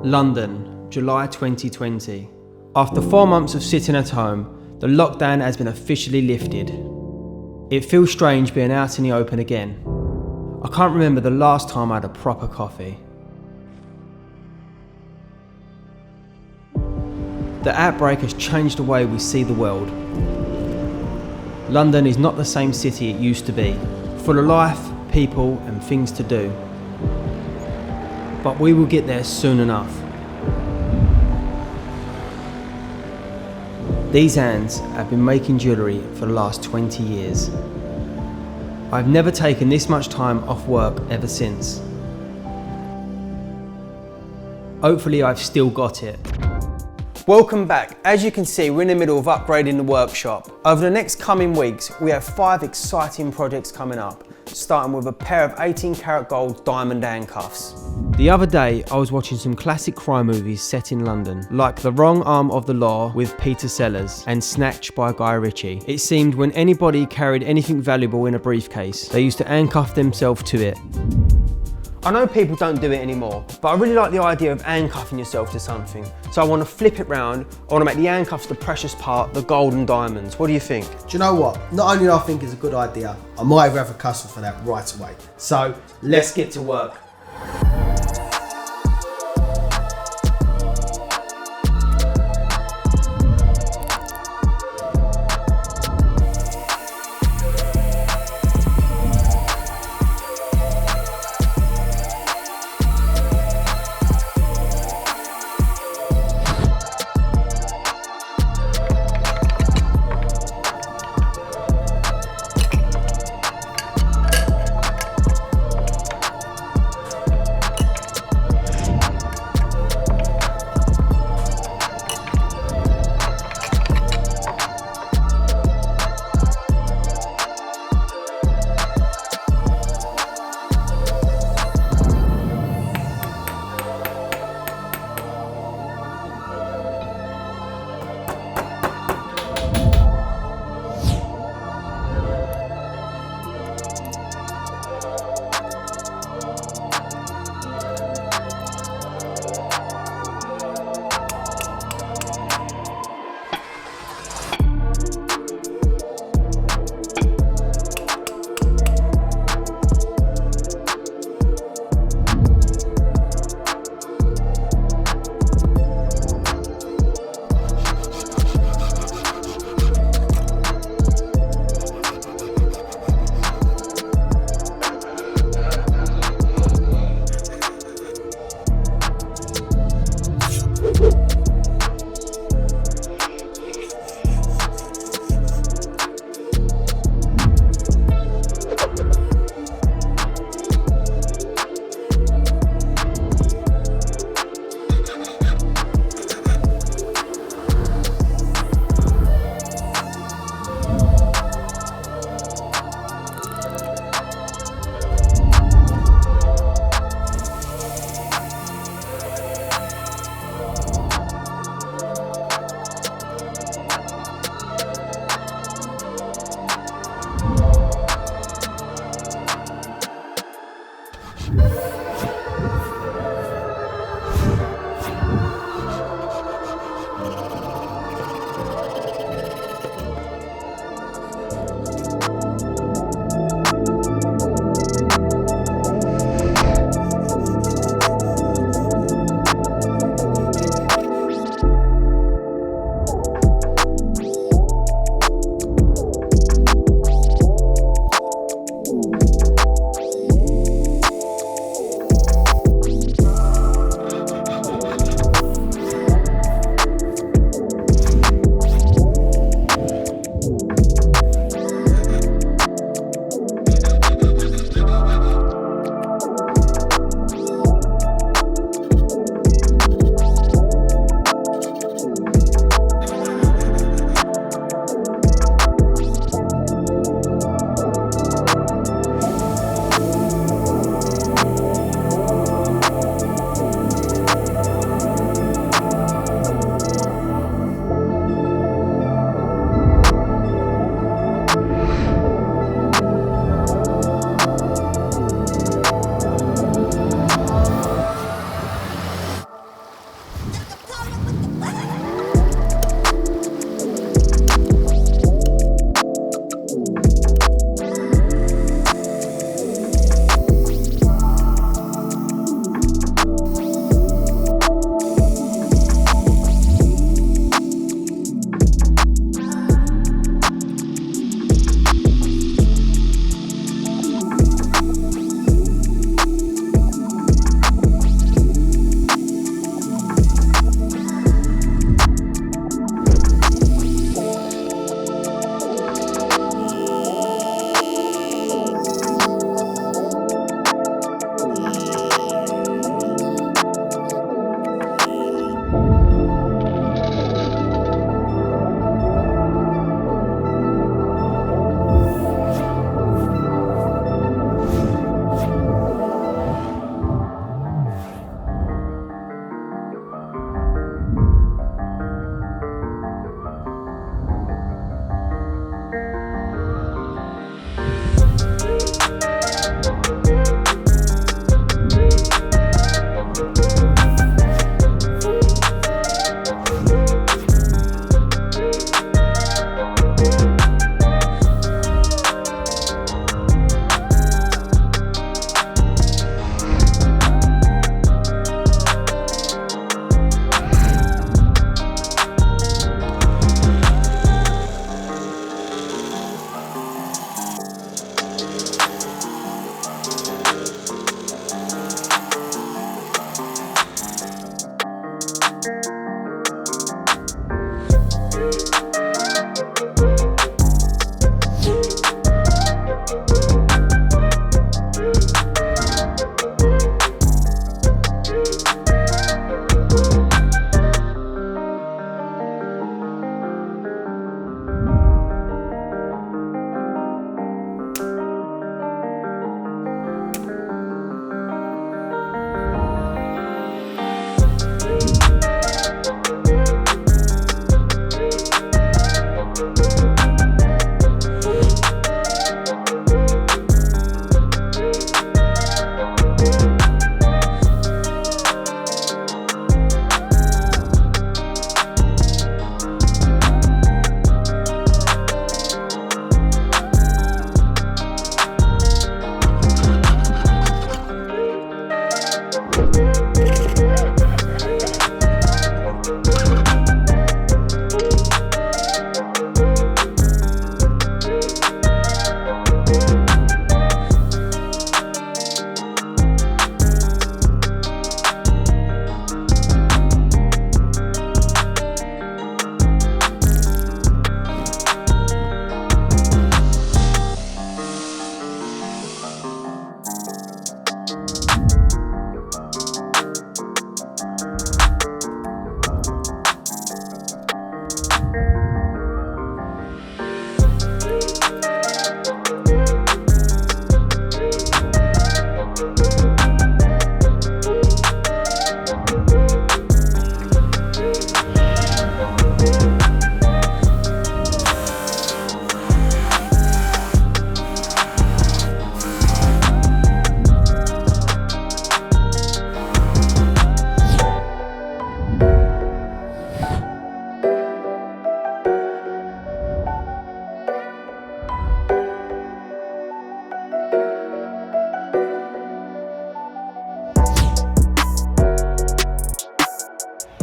London, July 2020. After 4 months of sitting at home, the lockdown has been officially lifted. It feels strange being out in the open again. I can't remember the last time I had a proper coffee. The outbreak has changed the way we see the world. London is not the same city it used to be, full of life, people and things to do. But we will get there soon enough. These hands have been making jewellery for the last 20 years. I've never taken this much time off work ever since. Hopefully I've still got it. Welcome back. As you can see, we're in the middle of upgrading the workshop. Over the next coming weeks, we have 5 exciting projects coming up, starting with a pair of 18 karat gold diamond handcuffs. The other day, I was watching some classic crime movies set in London, like The Wrong Arm of the Law with Peter Sellers and Snatch by Guy Ritchie. It seemed when anybody carried anything valuable in a briefcase, they used to handcuff themselves to it. I know people don't do it anymore, but I really like the idea of handcuffing yourself to something. So I want to flip it round. I want to make the handcuffs the precious part, the gold and diamonds. What do you think? Do you know what? Not only do I think it's a good idea, I might even have a customer for that right away. So let's get to work.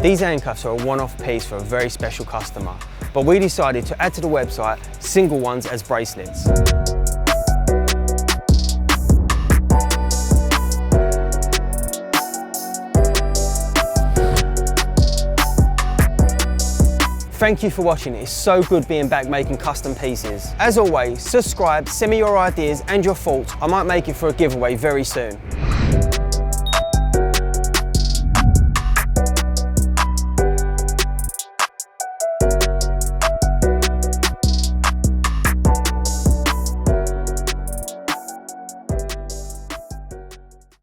These handcuffs are a one-off piece for a very special customer, but we decided to add to the website single ones as bracelets. Thank you for watching. It's so good being back making custom pieces. As always, subscribe, send me your ideas and your thoughts. I might make it for a giveaway very soon.